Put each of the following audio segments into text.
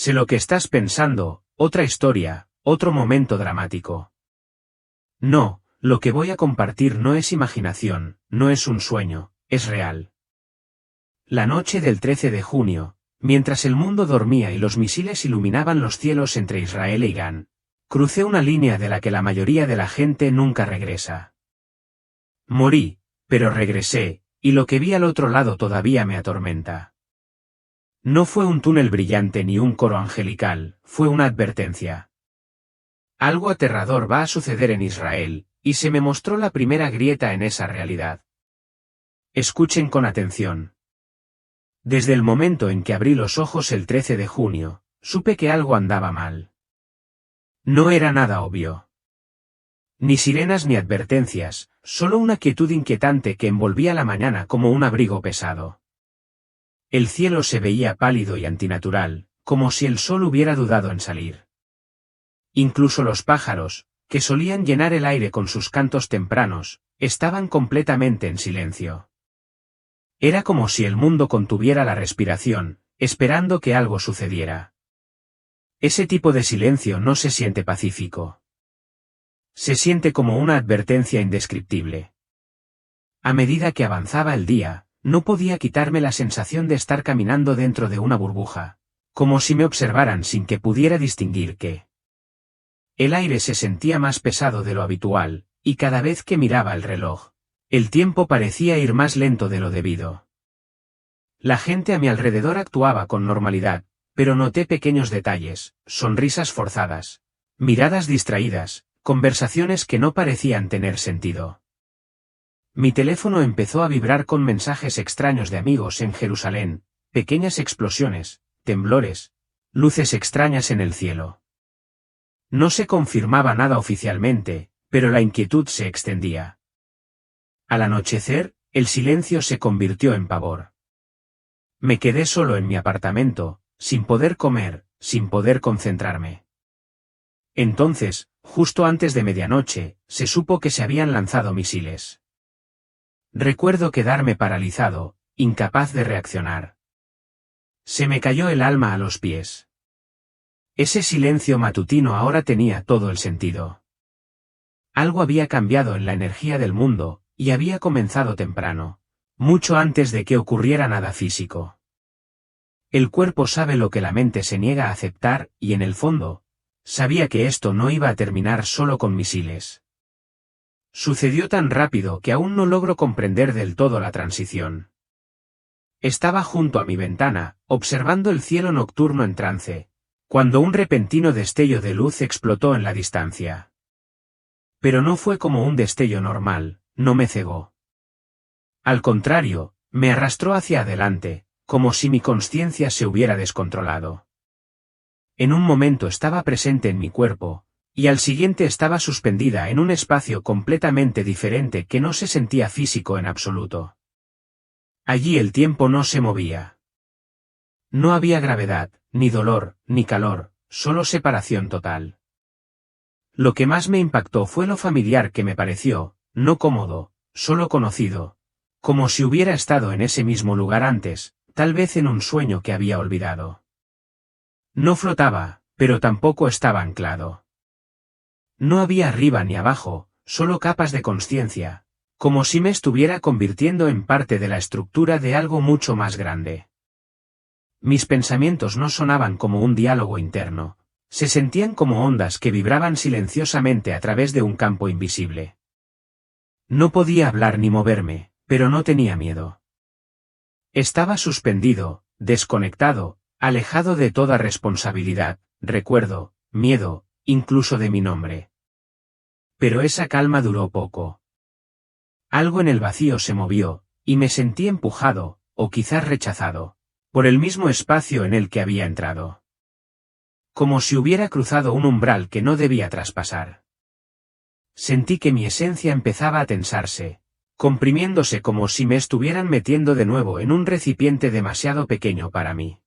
Sé lo que estás pensando, otra historia, otro momento dramático. No, lo que voy a compartir no es imaginación, no es un sueño, es real. La noche del 13 de junio, mientras el mundo dormía y los misiles iluminaban los cielos entre Israel e Irán, crucé una línea de la que la mayoría de la gente nunca regresa. Morí, pero regresé, y lo que vi al otro lado todavía me atormenta. No fue un túnel brillante ni un coro angelical, fue una advertencia. Algo aterrador va a suceder en Israel, y se me mostró la primera grieta en esa realidad. Escuchen con atención. Desde el momento en que abrí los ojos el 13 de junio, supe que algo andaba mal. No era nada obvio. Ni sirenas ni advertencias, solo una quietud inquietante que envolvía la mañana como un abrigo pesado. El cielo se veía pálido y antinatural, como si el sol hubiera dudado en salir. Incluso los pájaros, que solían llenar el aire con sus cantos tempranos, estaban completamente en silencio. Era como si el mundo contuviera la respiración, esperando que algo sucediera. Ese tipo de silencio no se siente pacífico. Se siente como una advertencia indescriptible. A medida que avanzaba el día, no podía quitarme la sensación de estar caminando dentro de una burbuja, como si me observaran sin que pudiera distinguir qué. El aire se sentía más pesado de lo habitual, y cada vez que miraba el reloj, el tiempo parecía ir más lento de lo debido. La gente a mi alrededor actuaba con normalidad, pero noté pequeños detalles, sonrisas forzadas, miradas distraídas, conversaciones que no parecían tener sentido. Mi teléfono empezó a vibrar con mensajes extraños de amigos en Jerusalén, pequeñas explosiones, temblores, luces extrañas en el cielo. No se confirmaba nada oficialmente, pero la inquietud se extendía. Al anochecer, el silencio se convirtió en pavor. Me quedé solo en mi apartamento, sin poder comer, sin poder concentrarme. Entonces, justo antes de medianoche, se supo que se habían lanzado misiles. Recuerdo quedarme paralizado, incapaz de reaccionar. Se me cayó el alma a los pies. Ese silencio matutino ahora tenía todo el sentido. Algo había cambiado en la energía del mundo, y había comenzado temprano, mucho antes de que ocurriera nada físico. El cuerpo sabe lo que la mente se niega a aceptar, y en el fondo, sabía que esto no iba a terminar solo con misiles. Sucedió tan rápido que aún no logro comprender del todo la transición. Estaba junto a mi ventana, observando el cielo nocturno en trance, cuando un repentino destello de luz explotó en la distancia. Pero no fue como un destello normal, no me cegó. Al contrario, me arrastró hacia adelante, como si mi consciencia se hubiera descontrolado. En un momento estaba presente en mi cuerpo, y al siguiente estaba suspendida en un espacio completamente diferente que no se sentía físico en absoluto. Allí el tiempo no se movía. No había gravedad, ni dolor, ni calor, solo separación total. Lo que más me impactó fue lo familiar que me pareció, no cómodo, solo conocido, como si hubiera estado en ese mismo lugar antes, tal vez en un sueño que había olvidado. No flotaba, pero tampoco estaba anclado. No había arriba ni abajo, solo capas de consciencia, como si me estuviera convirtiendo en parte de la estructura de algo mucho más grande. Mis pensamientos no sonaban como un diálogo interno, se sentían como ondas que vibraban silenciosamente a través de un campo invisible. No podía hablar ni moverme, pero no tenía miedo. Estaba suspendido, desconectado, alejado de toda responsabilidad, recuerdo, miedo, incluso de mi nombre. Pero esa calma duró poco. Algo en el vacío se movió, y me sentí empujado, o quizás rechazado, por el mismo espacio en el que había entrado. Como si hubiera cruzado un umbral que no debía traspasar. Sentí que mi esencia empezaba a tensarse, comprimiéndose como si me estuvieran metiendo de nuevo en un recipiente demasiado pequeño para mí.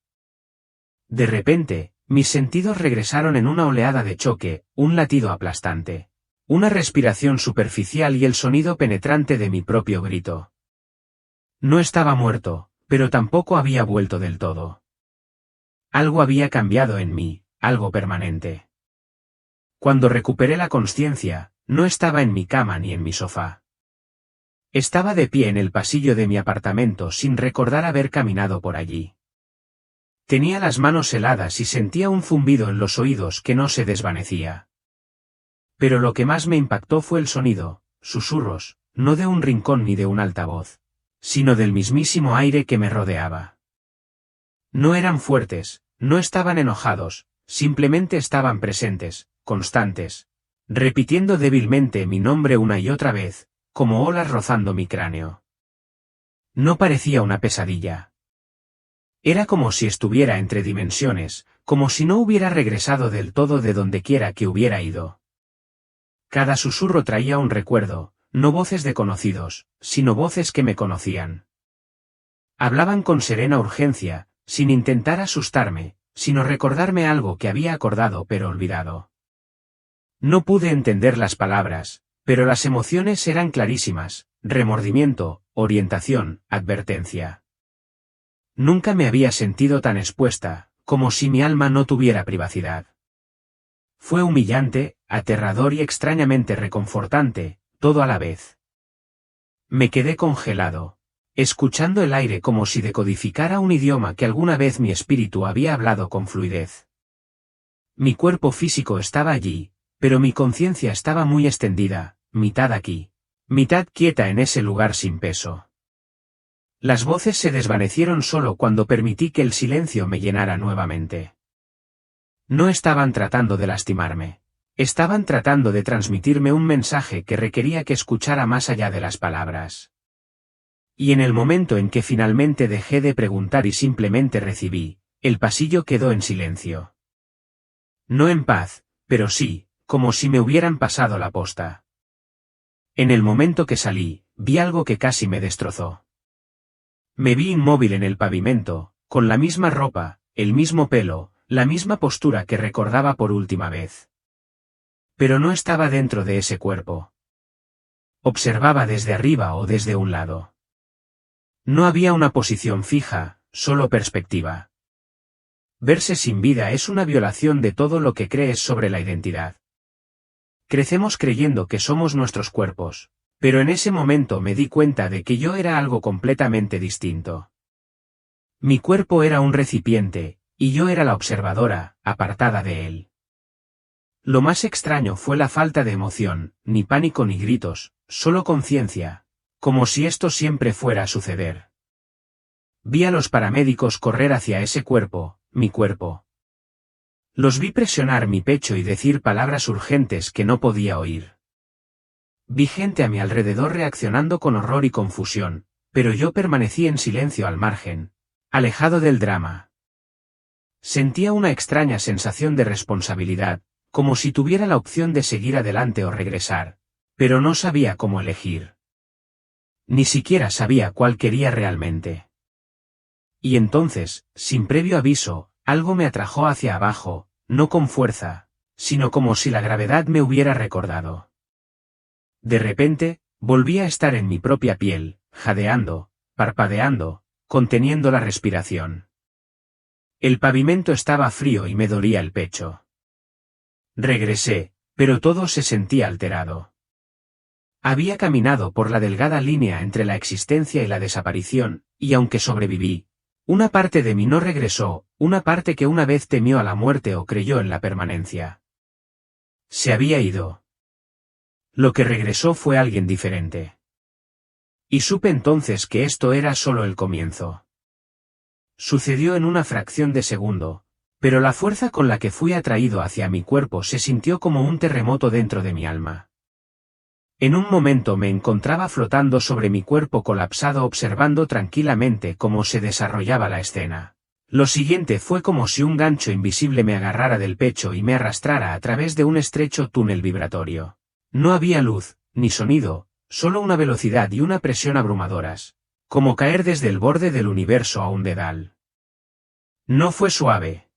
De repente, mis sentidos regresaron en una oleada de choque, un latido aplastante, una respiración superficial y el sonido penetrante de mi propio grito. No estaba muerto, pero tampoco había vuelto del todo. Algo había cambiado en mí, algo permanente. Cuando recuperé la consciencia, no estaba en mi cama ni en mi sofá. Estaba de pie en el pasillo de mi apartamento sin recordar haber caminado por allí. Tenía las manos heladas y sentía un zumbido en los oídos que no se desvanecía. Pero lo que más me impactó fue el sonido, susurros, no de un rincón ni de un altavoz, sino del mismísimo aire que me rodeaba. No eran fuertes, no estaban enojados, simplemente estaban presentes, constantes, repitiendo débilmente mi nombre una y otra vez, como olas rozando mi cráneo. No parecía una pesadilla. Era como si estuviera entre dimensiones, como si no hubiera regresado del todo de donde quiera que hubiera ido. Cada susurro traía un recuerdo, no voces de conocidos, sino voces que me conocían. Hablaban con serena urgencia, sin intentar asustarme, sino recordarme algo que había acordado pero olvidado. No pude entender las palabras, pero las emociones eran clarísimas: remordimiento, orientación, advertencia. Nunca me había sentido tan expuesta, como si mi alma no tuviera privacidad. Fue humillante, aterrador y extrañamente reconfortante, todo a la vez. Me quedé congelado, escuchando el aire como si decodificara un idioma que alguna vez mi espíritu había hablado con fluidez. Mi cuerpo físico estaba allí, pero mi conciencia estaba muy extendida, mitad aquí, mitad quieta en ese lugar sin peso. Las voces se desvanecieron solo cuando permití que el silencio me llenara nuevamente. No estaban tratando de lastimarme. Estaban tratando de transmitirme un mensaje que requería que escuchara más allá de las palabras. Y en el momento en que finalmente dejé de preguntar y simplemente recibí, el pasillo quedó en silencio. No en paz, pero sí, como si me hubieran pasado la posta. En el momento que salí, vi algo que casi me destrozó. Me vi inmóvil en el pavimento, con la misma ropa, el mismo pelo, la misma postura que recordaba por última vez. Pero no estaba dentro de ese cuerpo. Observaba desde arriba o desde un lado. No había una posición fija, solo perspectiva. Verse sin vida es una violación de todo lo que crees sobre la identidad. Crecemos creyendo que somos nuestros cuerpos, pero en ese momento me di cuenta de que yo era algo completamente distinto. Mi cuerpo era un recipiente, y yo era la observadora, apartada de él. Lo más extraño fue la falta de emoción, ni pánico ni gritos, solo conciencia, como si esto siempre fuera a suceder. Vi a los paramédicos correr hacia ese cuerpo, mi cuerpo. Los vi presionar mi pecho y decir palabras urgentes que no podía oír. Vi gente a mi alrededor reaccionando con horror y confusión, pero yo permanecí en silencio al margen, alejado del drama. Sentía una extraña sensación de responsabilidad, como si tuviera la opción de seguir adelante o regresar, pero no sabía cómo elegir. Ni siquiera sabía cuál quería realmente. Y entonces, sin previo aviso, algo me atrajo hacia abajo, no con fuerza, sino como si la gravedad me hubiera recordado. De repente, volví a estar en mi propia piel, jadeando, parpadeando, conteniendo la respiración. El pavimento estaba frío y me dolía el pecho. Regresé, pero todo se sentía alterado. Había caminado por la delgada línea entre la existencia y la desaparición, y aunque sobreviví, una parte de mí no regresó, una parte que una vez temió a la muerte o creyó en la permanencia. Se había ido. Lo que regresó fue alguien diferente. Y supe entonces que esto era solo el comienzo. Sucedió en una fracción de segundo, pero la fuerza con la que fui atraído hacia mi cuerpo se sintió como un terremoto dentro de mi alma. En un momento me encontraba flotando sobre mi cuerpo colapsado observando tranquilamente cómo se desarrollaba la escena. Lo siguiente fue como si un gancho invisible me agarrara del pecho y me arrastrara a través de un estrecho túnel vibratorio. No había luz, ni sonido, solo una velocidad y una presión abrumadoras, como caer desde el borde del universo a un dedal. No fue suave.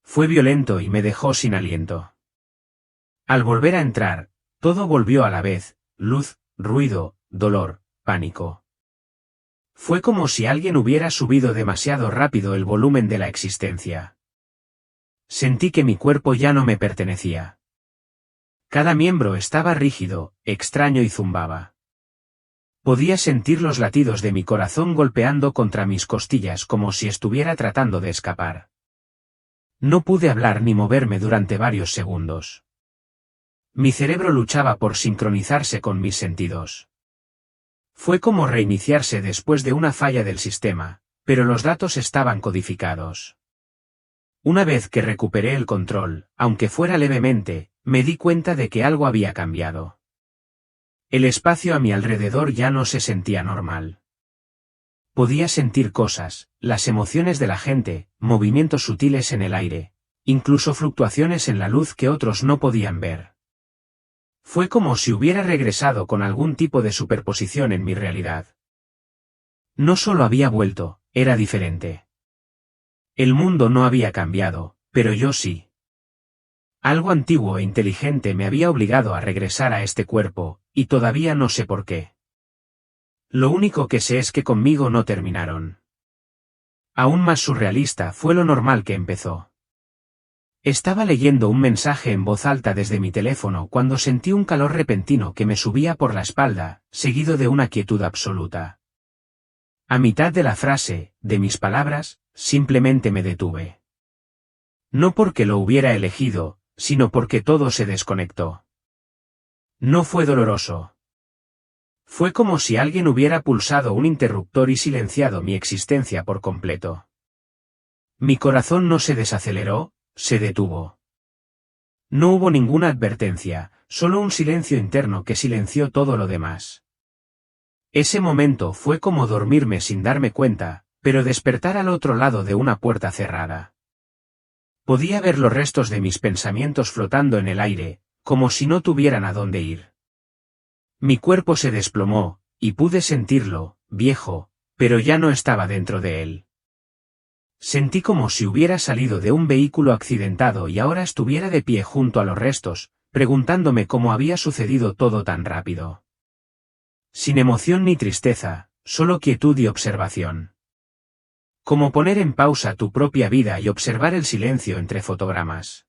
Fue violento y me dejó sin aliento. Al volver a entrar, todo volvió a la vez: luz, ruido, dolor, pánico. Fue como si alguien hubiera subido demasiado rápido el volumen de la existencia. Sentí que mi cuerpo ya no me pertenecía. Cada miembro estaba rígido, extraño y zumbaba. Podía sentir los latidos de mi corazón golpeando contra mis costillas como si estuviera tratando de escapar. No pude hablar ni moverme durante varios segundos. Mi cerebro luchaba por sincronizarse con mis sentidos. Fue como reiniciarse después de una falla del sistema, pero los datos estaban codificados. Una vez que recuperé el control, aunque fuera levemente, me di cuenta de que algo había cambiado. El espacio a mi alrededor ya no se sentía normal. Podía sentir cosas, las emociones de la gente, movimientos sutiles en el aire, incluso fluctuaciones en la luz que otros no podían ver. Fue como si hubiera regresado con algún tipo de superposición en mi realidad. No solo había vuelto, era diferente. El mundo no había cambiado, pero yo sí. Algo antiguo e inteligente me había obligado a regresar a este cuerpo, y todavía no sé por qué. Lo único que sé es que conmigo no terminaron. Aún más surrealista fue lo normal que empezó. Estaba leyendo un mensaje en voz alta desde mi teléfono cuando sentí un calor repentino que me subía por la espalda, seguido de una quietud absoluta. A mitad de la frase, de mis palabras, simplemente me detuve. No porque lo hubiera elegido, sino porque todo se desconectó. No fue doloroso. Fue como si alguien hubiera pulsado un interruptor y silenciado mi existencia por completo. Mi corazón no se desaceleró, se detuvo. No hubo ninguna advertencia, solo un silencio interno que silenció todo lo demás. Ese momento fue como dormirme sin darme cuenta, pero despertar al otro lado de una puerta cerrada. Podía ver los restos de mis pensamientos flotando en el aire, como si no tuvieran a dónde ir. Mi cuerpo se desplomó, y pude sentirlo, viejo, pero ya no estaba dentro de él. Sentí como si hubiera salido de un vehículo accidentado y ahora estuviera de pie junto a los restos, preguntándome cómo había sucedido todo tan rápido. Sin emoción ni tristeza, solo quietud y observación. Como poner en pausa tu propia vida y observar el silencio entre fotogramas.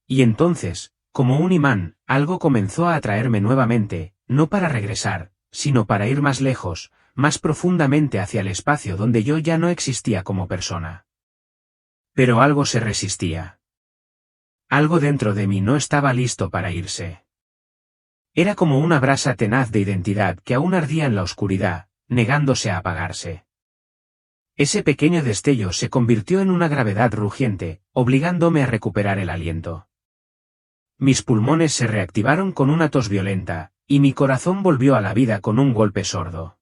Y entonces, como un imán, algo comenzó a atraerme nuevamente, no para regresar, sino para ir más lejos, más profundamente hacia el espacio donde yo ya no existía como persona. Pero algo se resistía. Algo dentro de mí no estaba listo para irse. Era como una brasa tenaz de identidad que aún ardía en la oscuridad, negándose a apagarse. Ese pequeño destello se convirtió en una gravedad rugiente, obligándome a recuperar el aliento. Mis pulmones se reactivaron con una tos violenta, y mi corazón volvió a la vida con un golpe sordo.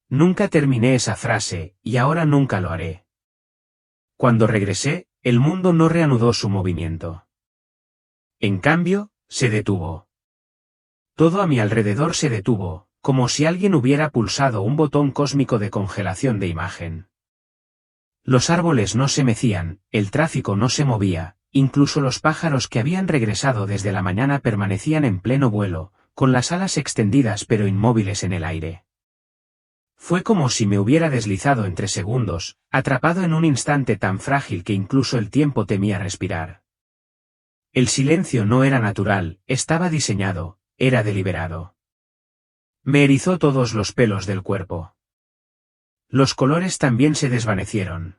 Nunca terminé esa frase, y ahora nunca lo haré. Cuando regresé, el mundo no reanudó su movimiento. En cambio, se detuvo. Todo a mi alrededor se detuvo, como si alguien hubiera pulsado un botón cósmico de congelación de imagen. Los árboles no se mecían, el tráfico no se movía, incluso los pájaros que habían regresado desde la mañana permanecían en pleno vuelo, con las alas extendidas pero inmóviles en el aire. Fue como si me hubiera deslizado entre segundos, atrapado en un instante tan frágil que incluso el tiempo temía respirar. El silencio no era natural, estaba diseñado, era deliberado. Me erizó todos los pelos del cuerpo. Los colores también se desvanecieron.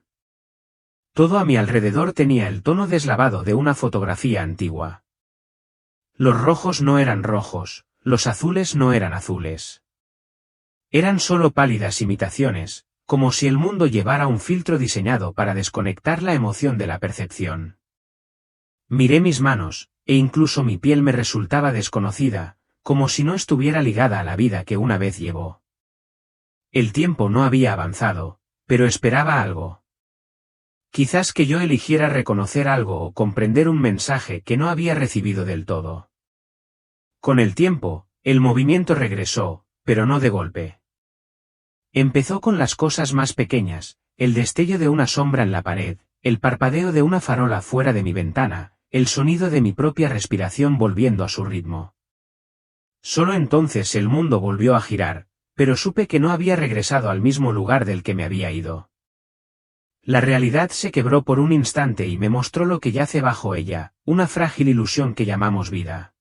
Todo a mi alrededor tenía el tono deslavado de una fotografía antigua. Los rojos no eran rojos, los azules no eran azules. Eran solo pálidas imitaciones, como si el mundo llevara un filtro diseñado para desconectar la emoción de la percepción. Miré mis manos, e incluso mi piel me resultaba desconocida, como si no estuviera ligada a la vida que una vez llevó. El tiempo no había avanzado, pero esperaba algo. Quizás que yo eligiera reconocer algo o comprender un mensaje que no había recibido del todo. Con el tiempo, el movimiento regresó, pero no de golpe. Empezó con las cosas más pequeñas, el destello de una sombra en la pared, el parpadeo de una farola fuera de mi ventana, el sonido de mi propia respiración volviendo a su ritmo. Solo entonces el mundo volvió a girar, pero supe que no había regresado al mismo lugar del que me había ido. La realidad se quebró por un instante y me mostró lo que yace bajo ella, una frágil ilusión que llamamos vida.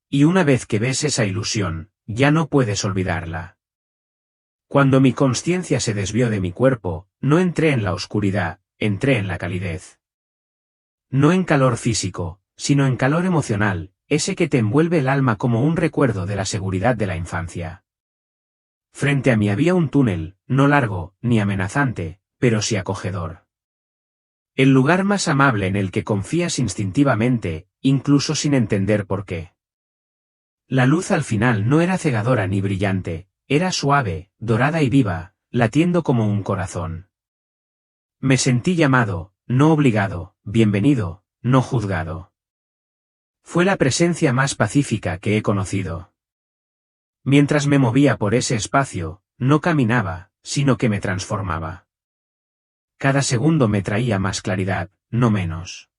Y una vez que ves esa ilusión, ya no puedes olvidarla. Cuando mi consciencia se desvió de mi cuerpo, no entré en la oscuridad, entré en la calidez. No en calor físico, sino en calor emocional, ese que te envuelve el alma como un recuerdo de la seguridad de la infancia. Frente a mí había un túnel, no largo, ni amenazante, pero sí acogedor. El lugar más amable en el que confías instintivamente, incluso sin entender por qué. La luz al final no era cegadora ni brillante, era suave, dorada y viva, latiendo como un corazón. Me sentí llamado, no obligado, bienvenido, no juzgado. Fue la presencia más pacífica que he conocido. Mientras me movía por ese espacio, no caminaba, sino que me transformaba. Cada segundo me traía más claridad, no menos.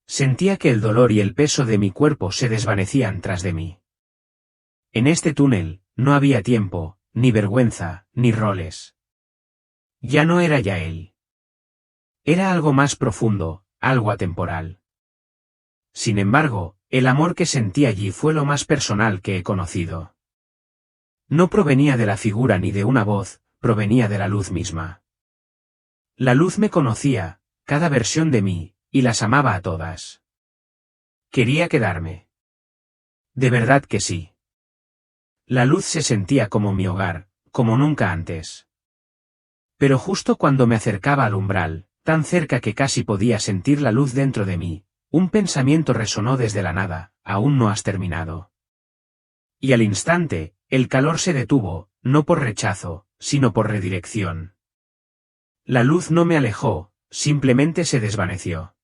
Sentía que el dolor y el peso de mi cuerpo se desvanecían tras de mí. En este túnel, no había tiempo, ni vergüenza, ni roles. Ya no era ya él. Era algo más profundo, algo atemporal. Sin embargo, el amor que sentí allí fue lo más personal que he conocido. No provenía de la figura ni de una voz, provenía de la luz misma. La luz me conocía, cada versión de mí, y las amaba a todas. Quería quedarme. De verdad que sí. La luz se sentía como mi hogar, como nunca antes. Pero justo cuando me acercaba al umbral, tan cerca que casi podía sentir la luz dentro de mí, un pensamiento resonó desde la nada: aún no has terminado. Y al instante, el calor se detuvo, no por rechazo, sino por redirección. La luz no me alejó, simplemente se desvaneció.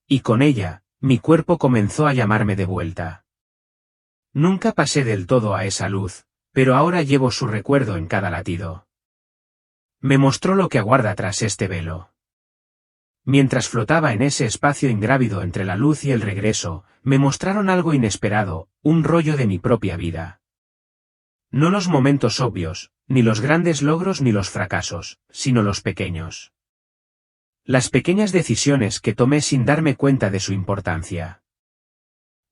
Y con ella, mi cuerpo comenzó a llamarme de vuelta. Nunca pasé del todo a esa luz, pero ahora llevo su recuerdo en cada latido. Me mostró lo que aguarda tras este velo. Mientras flotaba en ese espacio ingrávido entre la luz y el regreso, me mostraron algo inesperado, un rollo de mi propia vida. No los momentos obvios, ni los grandes logros ni los fracasos, sino los pequeños. Las pequeñas decisiones que tomé sin darme cuenta de su importancia.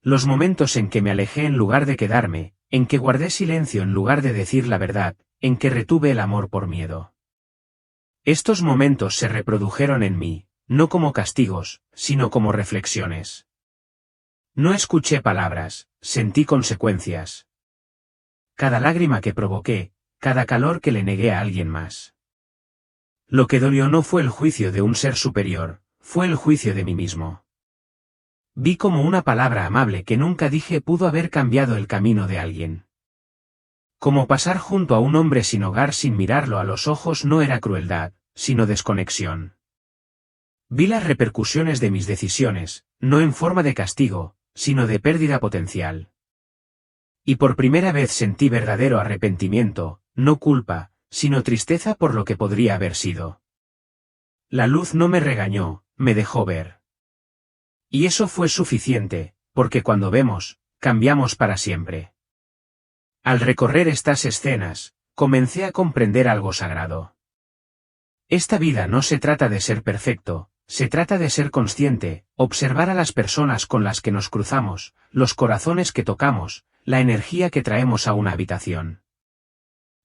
Los momentos en que me alejé en lugar de quedarme, en que guardé silencio en lugar de decir la verdad, en que retuve el amor por miedo. Estos momentos se reprodujeron en mí, no como castigos, sino como reflexiones. No escuché palabras, sentí consecuencias. Cada lágrima que provoqué, cada calor que le negué a alguien más. Lo que dolió no fue el juicio de un ser superior, fue el juicio de mí mismo. Vi como una palabra amable que nunca dije pudo haber cambiado el camino de alguien. Como pasar junto a un hombre sin hogar sin mirarlo a los ojos no era crueldad, sino desconexión. Vi las repercusiones de mis decisiones, no en forma de castigo, sino de pérdida potencial. Y por primera vez sentí verdadero arrepentimiento, no culpa, sino tristeza por lo que podría haber sido. La luz no me regañó, me dejó ver. Y eso fue suficiente, porque cuando vemos, cambiamos para siempre. Al recorrer estas escenas, comencé a comprender algo sagrado. Esta vida no se trata de ser perfecto, se trata de ser consciente, observar a las personas con las que nos cruzamos, los corazones que tocamos, la energía que traemos a una habitación.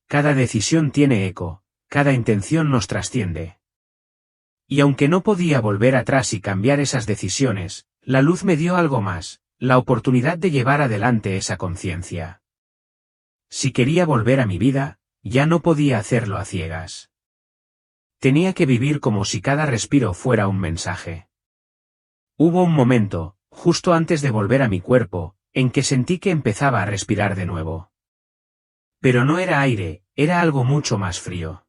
Cada decisión tiene eco, cada intención nos trasciende. Y aunque no podía volver atrás y cambiar esas decisiones, la luz me dio algo más, la oportunidad de llevar adelante esa conciencia. Si quería volver a mi vida, ya no podía hacerlo a ciegas. Tenía que vivir como si cada respiro fuera un mensaje. Hubo un momento, justo antes de volver a mi cuerpo, en que sentí que empezaba a respirar de nuevo. Pero no era aire, era algo mucho más frío.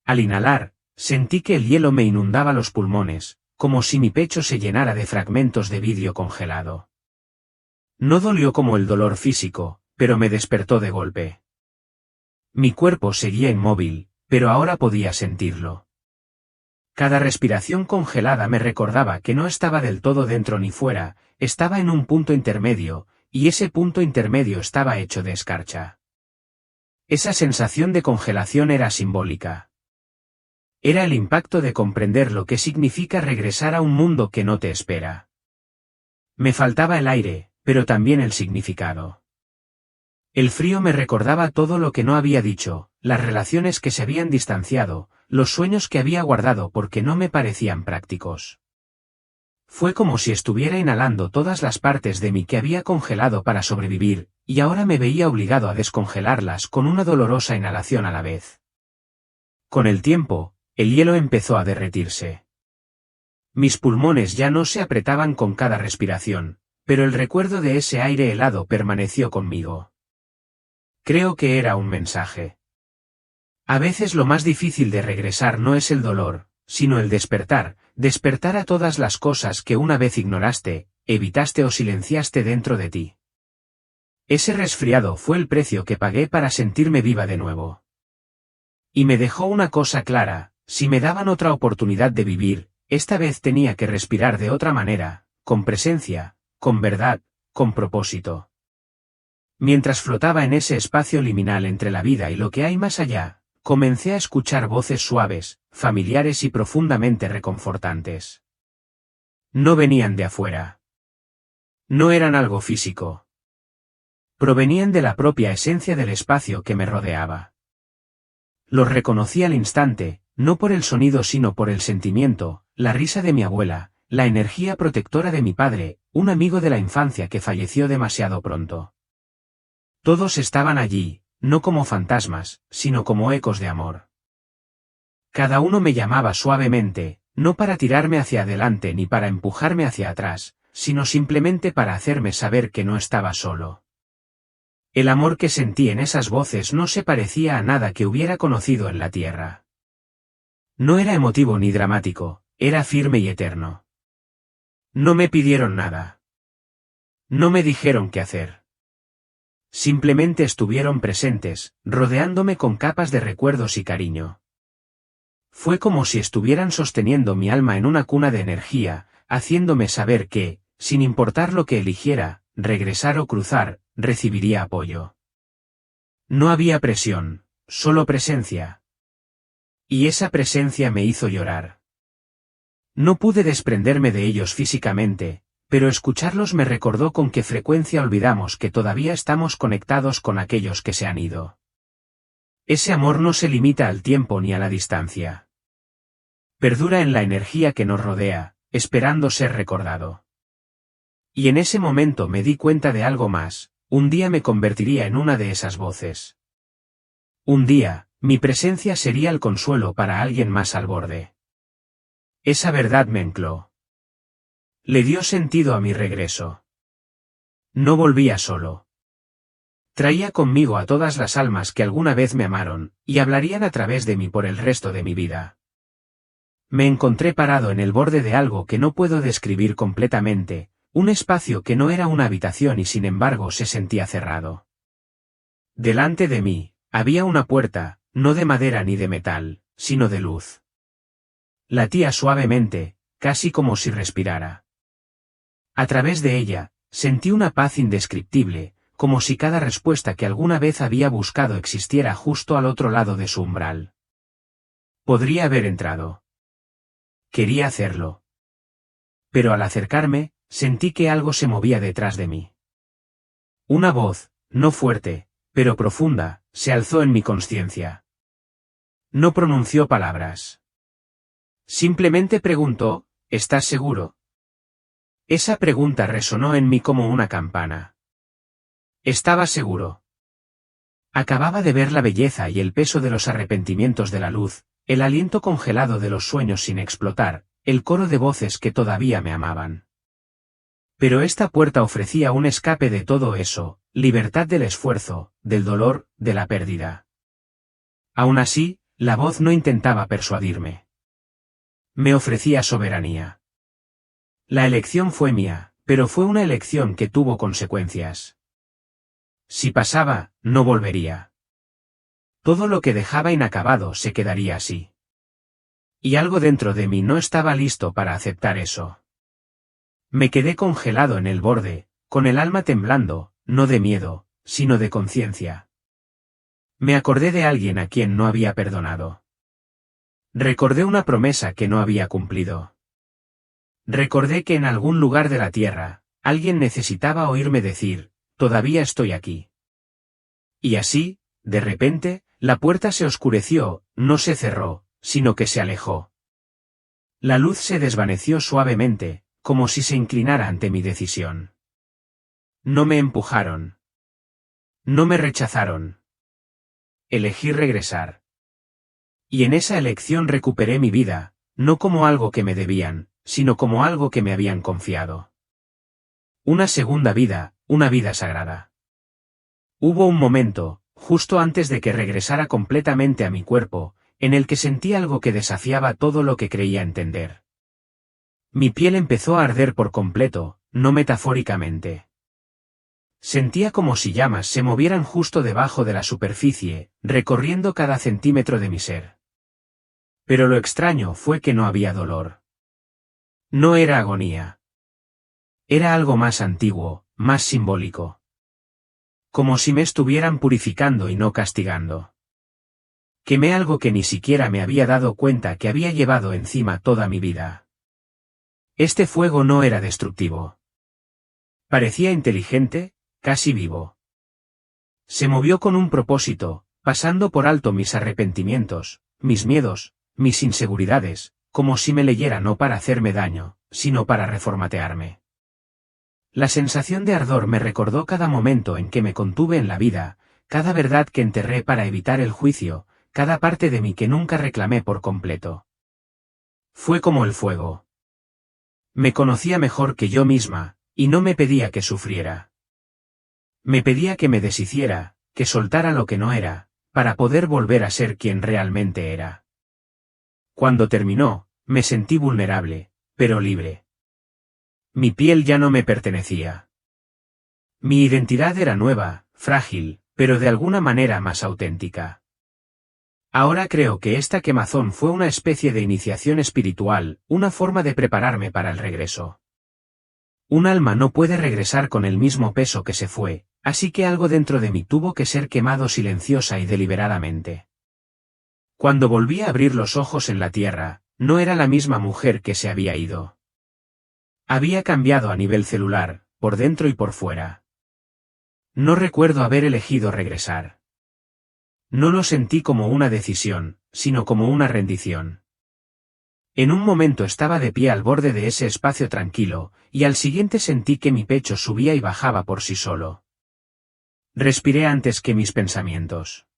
Al inhalar, sentí que el hielo me inundaba los pulmones, como si mi pecho se llenara de fragmentos de vidrio congelado. No dolió como el dolor físico, pero me despertó de golpe. Mi cuerpo seguía inmóvil, pero ahora podía sentirlo. Cada respiración congelada me recordaba que no estaba del todo dentro ni fuera, estaba en un punto intermedio, y ese punto intermedio estaba hecho de escarcha. Esa sensación de congelación era simbólica. Era el impacto de comprender lo que significa regresar a un mundo que no te espera. Me faltaba el aire, pero también el significado. El frío me recordaba todo lo que no había dicho, las relaciones que se habían distanciado, los sueños que había guardado porque no me parecían prácticos. Fue como si estuviera inhalando todas las partes de mí que había congelado para sobrevivir, y ahora me veía obligado a descongelarlas con una dolorosa inhalación a la vez. Con el tiempo, el hielo empezó a derretirse. Mis pulmones ya no se apretaban con cada respiración, pero el recuerdo de ese aire helado permaneció conmigo. Creo que era un mensaje. A veces lo más difícil de regresar no es el dolor, sino el despertar a todas las cosas que una vez ignoraste, evitaste o silenciaste dentro de ti. Ese resfriado fue el precio que pagué para sentirme viva de nuevo. Y me dejó una cosa clara, si me daban otra oportunidad de vivir, esta vez tenía que respirar de otra manera, con presencia, con verdad, con propósito. Mientras flotaba en ese espacio liminal entre la vida y lo que hay más allá, comencé a escuchar voces suaves, familiares y profundamente reconfortantes. No venían de afuera. No eran algo físico. Provenían de la propia esencia del espacio que me rodeaba. Los reconocí al instante, no por el sonido sino por el sentimiento, la risa de mi abuela, la energía protectora de mi padre, un amigo de la infancia que falleció demasiado pronto. Todos estaban allí, no como fantasmas, sino como ecos de amor. Cada uno me llamaba suavemente, no para tirarme hacia adelante ni para empujarme hacia atrás, sino simplemente para hacerme saber que no estaba solo. El amor que sentí en esas voces no se parecía a nada que hubiera conocido en la tierra. No era emotivo ni dramático, era firme y eterno. No me pidieron nada. No me dijeron qué hacer. Simplemente estuvieron presentes, rodeándome con capas de recuerdos y cariño. Fue como si estuvieran sosteniendo mi alma en una cuna de energía, haciéndome saber que, sin importar lo que eligiera, regresar o cruzar, recibiría apoyo. No había presión, solo presencia. Y esa presencia me hizo llorar. No pude desprenderme de ellos físicamente, pero escucharlos me recordó con qué frecuencia olvidamos que todavía estamos conectados con aquellos que se han ido. Ese amor no se limita al tiempo ni a la distancia. Perdura en la energía que nos rodea, esperando ser recordado. Y en ese momento me di cuenta de algo más, un día me convertiría en una de esas voces. Un día, mi presencia sería el consuelo para alguien más al borde. Esa verdad me ancló. Le dio sentido a mi regreso. No volvía solo. Traía conmigo a todas las almas que alguna vez me amaron, y hablarían a través de mí por el resto de mi vida. Me encontré parado en el borde de algo que no puedo describir completamente, un espacio que no era una habitación y sin embargo se sentía cerrado. Delante de mí, había una puerta, no de madera ni de metal, sino de luz. Latía suavemente, casi como si respirara. A través de ella, sentí una paz indescriptible, como si cada respuesta que alguna vez había buscado existiera justo al otro lado de su umbral. Podría haber entrado. Quería hacerlo. Pero al acercarme, sentí que algo se movía detrás de mí. Una voz, no fuerte, pero profunda, se alzó en mi consciencia. No pronunció palabras. Simplemente preguntó, ¿estás seguro? Esa pregunta resonó en mí como una campana. Estaba seguro. Acababa de ver la belleza y el peso de los arrepentimientos de la luz, el aliento congelado de los sueños sin explotar, el coro de voces que todavía me amaban. Pero esta puerta ofrecía un escape de todo eso, libertad del esfuerzo, del dolor, de la pérdida. Aún así, la voz no intentaba persuadirme. Me ofrecía soberanía. La elección fue mía, pero fue una elección que tuvo consecuencias. Si pasaba, no volvería. Todo lo que dejaba inacabado se quedaría así. Y algo dentro de mí no estaba listo para aceptar eso. Me quedé congelado en el borde, con el alma temblando, no de miedo, sino de conciencia. Me acordé de alguien a quien no había perdonado. Recordé una promesa que no había cumplido. Recordé que en algún lugar de la tierra, alguien necesitaba oírme decir, todavía estoy aquí. Y así, de repente, la puerta se oscureció, no se cerró, sino que se alejó. La luz se desvaneció suavemente, como si se inclinara ante mi decisión. No me empujaron. No me rechazaron. Elegí regresar. Y en esa elección recuperé mi vida, no como algo que me debían, sino como algo que me habían confiado. Una segunda vida, una vida sagrada. Hubo un momento, justo antes de que regresara completamente a mi cuerpo, en el que sentí algo que desafiaba todo lo que creía entender. Mi piel empezó a arder por completo, no metafóricamente. Sentía como si llamas se movieran justo debajo de la superficie, recorriendo cada centímetro de mi ser. Pero lo extraño fue que no había dolor. No era agonía. Era algo más antiguo, más simbólico. Como si me estuvieran purificando y no castigando. Quemé algo que ni siquiera me había dado cuenta que había llevado encima toda mi vida. Este fuego no era destructivo. Parecía inteligente, casi vivo. Se movió con un propósito, pasando por alto mis arrepentimientos, mis miedos, mis inseguridades, como si me leyera no para hacerme daño, sino para reformatearme. La sensación de ardor me recordó cada momento en que me contuve en la vida, cada verdad que enterré para evitar el juicio, cada parte de mí que nunca reclamé por completo. Fue como el fuego. Me conocía mejor que yo misma, y no me pedía que sufriera. Me pedía que me deshiciera, que soltara lo que no era, para poder volver a ser quien realmente era. Cuando terminó, me sentí vulnerable, pero libre. Mi piel ya no me pertenecía. Mi identidad era nueva, frágil, pero de alguna manera más auténtica. Ahora creo que esta quemazón fue una especie de iniciación espiritual, una forma de prepararme para el regreso. Un alma no puede regresar con el mismo peso que se fue, así que algo dentro de mí tuvo que ser quemado silenciosa y deliberadamente. Cuando volví a abrir los ojos en la tierra, no era la misma mujer que se había ido. Había cambiado a nivel celular, por dentro y por fuera. No recuerdo haber elegido regresar. No lo sentí como una decisión, sino como una rendición. En un momento estaba de pie al borde de ese espacio tranquilo, y al siguiente sentí que mi pecho subía y bajaba por sí solo. Respiré antes que mis pensamientos.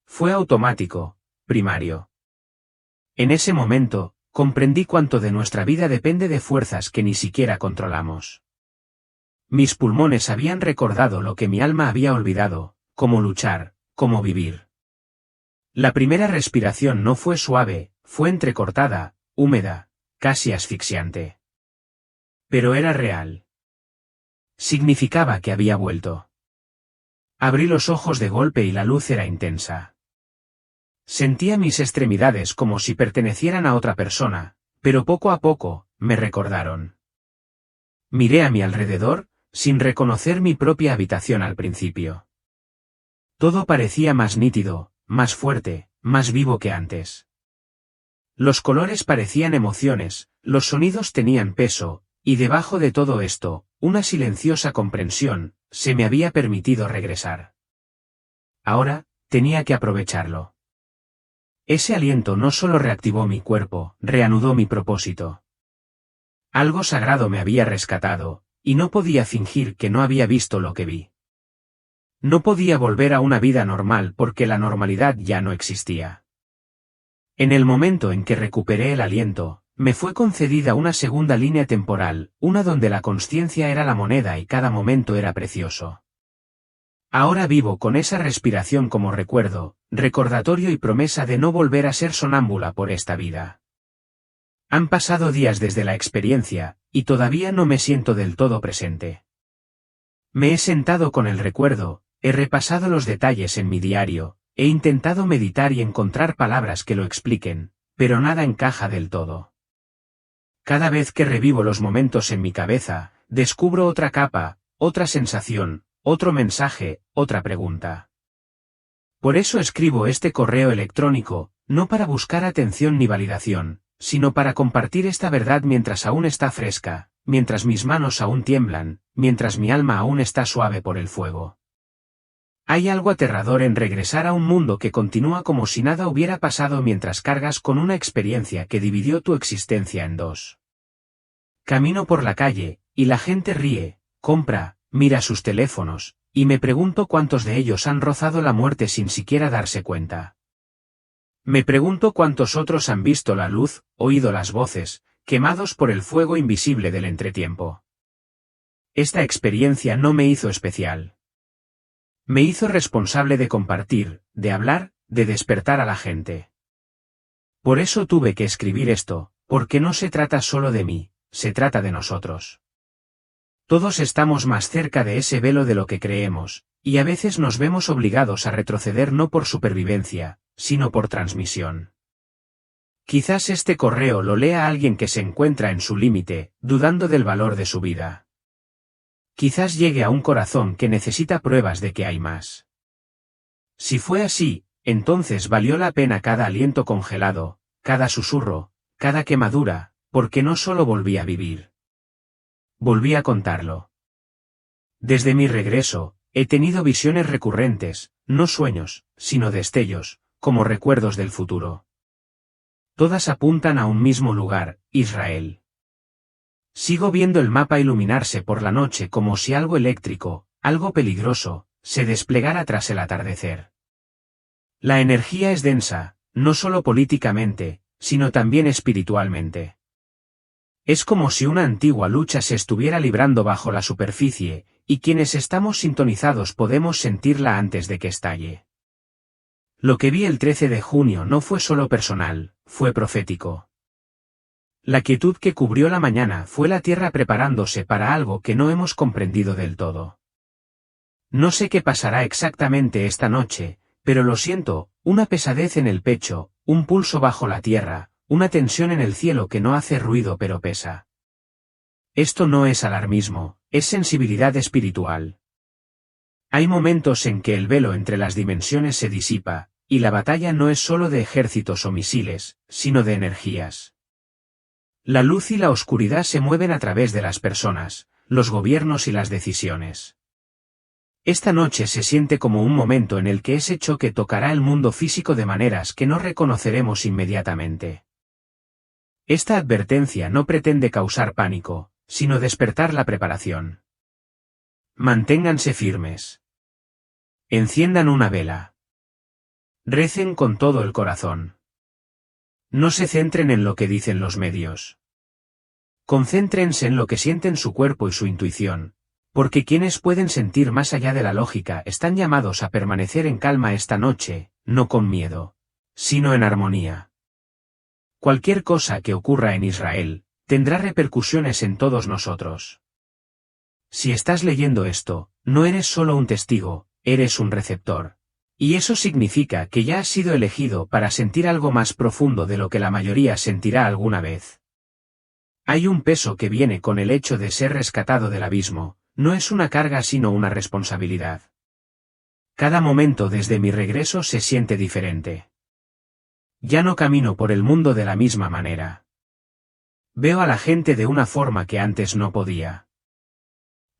Fue automático, primario. En ese momento, comprendí cuánto de nuestra vida depende de fuerzas que ni siquiera controlamos. Mis pulmones habían recordado lo que mi alma había olvidado, cómo luchar, cómo vivir. La primera respiración no fue suave, fue entrecortada, húmeda, casi asfixiante. Pero era real. Significaba que había vuelto. Abrí los ojos de golpe y la luz era intensa. Sentía mis extremidades como si pertenecieran a otra persona, pero poco a poco, me recordaron. Miré a mi alrededor, sin reconocer mi propia habitación al principio. Todo parecía más nítido, más fuerte, más vivo que antes. Los colores parecían emociones, los sonidos tenían peso, y debajo de todo esto, una silenciosa comprensión, se me había permitido regresar. Ahora, tenía que aprovecharlo. Ese aliento no solo reactivó mi cuerpo, reanudó mi propósito. Algo sagrado me había rescatado, y no podía fingir que no había visto lo que vi. No podía volver a una vida normal porque la normalidad ya no existía. En el momento en que recuperé el aliento, me fue concedida una segunda línea temporal, una donde la consciencia era la moneda y cada momento era precioso. Ahora vivo con esa respiración como recuerdo, recordatorio y promesa de no volver a ser sonámbula por esta vida. Han pasado días desde la experiencia, y todavía no me siento del todo presente. Me he sentado con el recuerdo, he repasado los detalles en mi diario, he intentado meditar y encontrar palabras que lo expliquen, pero nada encaja del todo. Cada vez que revivo los momentos en mi cabeza, descubro otra capa, otra sensación, otro mensaje, otra pregunta. Por eso escribo este correo electrónico, no para buscar atención ni validación, sino para compartir esta verdad mientras aún está fresca, mientras mis manos aún tiemblan, mientras mi alma aún está suave por el fuego. Hay algo aterrador en regresar a un mundo que continúa como si nada hubiera pasado mientras cargas con una experiencia que dividió tu existencia en dos. Camino por la calle, y la gente ríe, compra, mira sus teléfonos, y me pregunto cuántos de ellos han rozado la muerte sin siquiera darse cuenta. Me pregunto cuántos otros han visto la luz, oído las voces, quemados por el fuego invisible del entretiempo. Esta experiencia no me hizo especial. Me hizo responsable de compartir, de hablar, de despertar a la gente. Por eso tuve que escribir esto, porque no se trata solo de mí, se trata de nosotros. Todos estamos más cerca de ese velo de lo que creemos, y a veces nos vemos obligados a retroceder no por supervivencia, sino por transmisión. Quizás este correo lo lea alguien que se encuentra en su límite, dudando del valor de su vida. Quizás llegue a un corazón que necesita pruebas de que hay más. Si fue así, entonces valió la pena cada aliento congelado, cada susurro, cada quemadura, porque no solo volví a vivir. Volví a contarlo. Desde mi regreso, he tenido visiones recurrentes, no sueños, sino destellos, como recuerdos del futuro. Todas apuntan a un mismo lugar, Israel. Sigo viendo el mapa iluminarse por la noche como si algo eléctrico, algo peligroso, se desplegara tras el atardecer. La energía es densa, no solo políticamente, sino también espiritualmente. Es como si una antigua lucha se estuviera librando bajo la superficie, y quienes estamos sintonizados podemos sentirla antes de que estalle. Lo que vi el 13 de junio no fue solo personal, fue profético. La quietud que cubrió la mañana fue la tierra preparándose para algo que no hemos comprendido del todo. No sé qué pasará exactamente esta noche, pero lo siento, una pesadez en el pecho, un pulso bajo la tierra, una tensión en el cielo que no hace ruido pero pesa. Esto no es alarmismo, es sensibilidad espiritual. Hay momentos en que el velo entre las dimensiones se disipa, y la batalla no es solo de ejércitos o misiles, sino de energías. La luz y la oscuridad se mueven a través de las personas, los gobiernos y las decisiones. Esta noche se siente como un momento en el que ese choque tocará el mundo físico de maneras que no reconoceremos inmediatamente. Esta advertencia no pretende causar pánico, sino despertar la preparación. Manténganse firmes. Enciendan una vela. Recen con todo el corazón. No se centren en lo que dicen los medios. Concéntrense en lo que sienten su cuerpo y su intuición, porque quienes pueden sentir más allá de la lógica están llamados a permanecer en calma esta noche, no con miedo, sino en armonía. Cualquier cosa que ocurra en Israel, tendrá repercusiones en todos nosotros. Si estás leyendo esto, no eres solo un testigo, eres un receptor. Y eso significa que ya has sido elegido para sentir algo más profundo de lo que la mayoría sentirá alguna vez. Hay un peso que viene con el hecho de ser rescatado del abismo, no es una carga sino una responsabilidad. Cada momento desde mi regreso se siente diferente. Ya no camino por el mundo de la misma manera. Veo a la gente de una forma que antes no podía.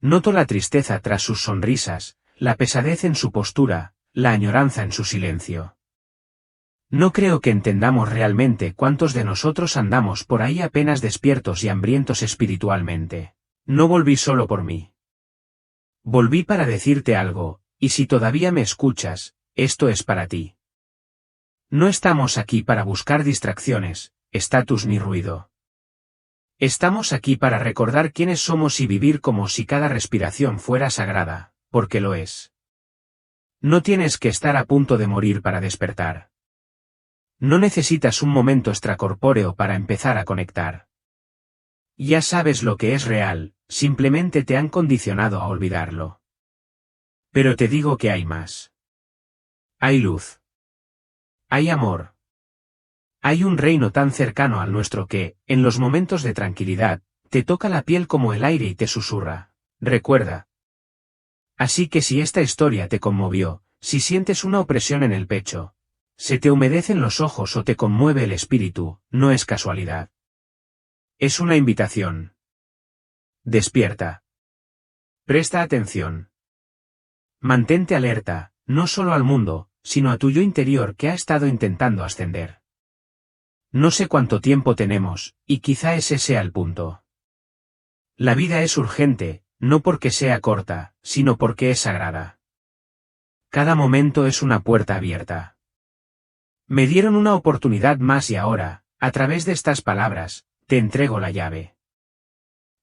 Noto la tristeza tras sus sonrisas, la pesadez en su postura, la añoranza en su silencio. No creo que entendamos realmente cuántos de nosotros andamos por ahí apenas despiertos y hambrientos espiritualmente. No volví solo por mí. Volví para decirte algo, y si todavía me escuchas, esto es para ti. No estamos aquí para buscar distracciones, estatus ni ruido. Estamos aquí para recordar quiénes somos y vivir como si cada respiración fuera sagrada, porque lo es. No tienes que estar a punto de morir para despertar. No necesitas un momento extracorpóreo para empezar a conectar. Ya sabes lo que es real, simplemente te han condicionado a olvidarlo. Pero te digo que hay más. Hay luz. Hay amor. Hay un reino tan cercano al nuestro que, en los momentos de tranquilidad, te toca la piel como el aire y te susurra. Recuerda. Así que si esta historia te conmovió, Si sientes una opresión en el pecho, se te humedecen los ojos o te conmueve el espíritu, no es casualidad. Es una invitación. Despierta. Presta atención. Mantente alerta, no solo al mundo, sino a tu yo interior que ha estado intentando ascender. No sé cuánto tiempo tenemos, y quizá ese sea el punto. La vida es urgente, no porque sea corta, sino porque es sagrada. Cada momento es una puerta abierta. Me dieron una oportunidad más y ahora, a través de estas palabras, te entrego la llave.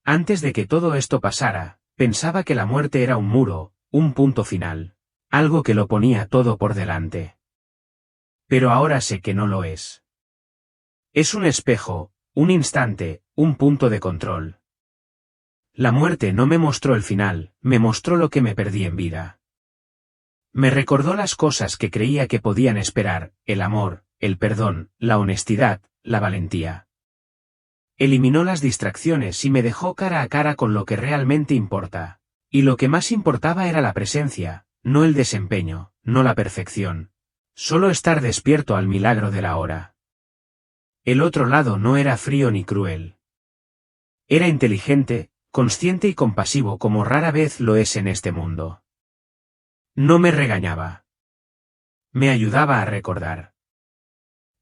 Antes de que todo esto pasara, pensaba que la muerte era un muro, un punto final, algo que lo ponía todo por delante. Pero ahora sé que no lo es. Es un espejo, un instante, un punto de control. La muerte no me mostró el final, me mostró lo que me perdí en vida. Me recordó las cosas que creía que podían esperar, el amor, el perdón, la honestidad, la valentía. Eliminó las distracciones y me dejó cara a cara con lo que realmente importa. Y lo que más importaba era la presencia, no el desempeño, no la perfección. Solo estar despierto al milagro de la hora. El otro lado no era frío ni cruel. Era inteligente, consciente y compasivo como rara vez lo es en este mundo. No me regañaba. Me ayudaba a recordar.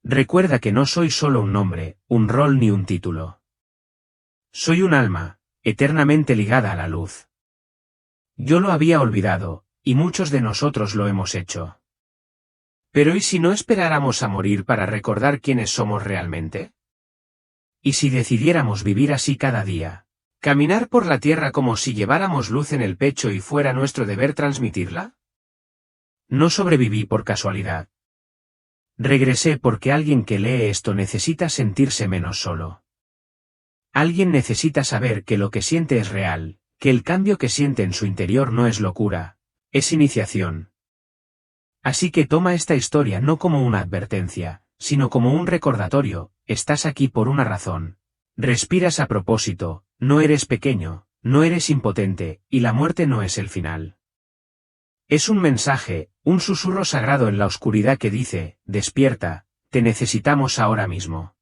Recuerda que no soy solo un nombre, un rol ni un título. Soy un alma, eternamente ligada a la luz. Yo lo había olvidado, y muchos de nosotros lo hemos hecho. Pero ¿y si no esperáramos a morir para recordar quiénes somos realmente? ¿Y si decidiéramos vivir así cada día? ¿Caminar por la tierra como si lleváramos luz en el pecho y fuera nuestro deber transmitirla? No sobreviví por casualidad. Regresé porque alguien que lee esto necesita sentirse menos solo. Alguien necesita saber que lo que siente es real, que el cambio que siente en su interior no es locura, es iniciación. Así que toma esta historia no como una advertencia, sino como un recordatorio, estás aquí por una razón. Respiras a propósito, no eres pequeño, no eres impotente, y la muerte no es el final. Es un mensaje, un susurro sagrado en la oscuridad que dice, despierta, te necesitamos ahora mismo.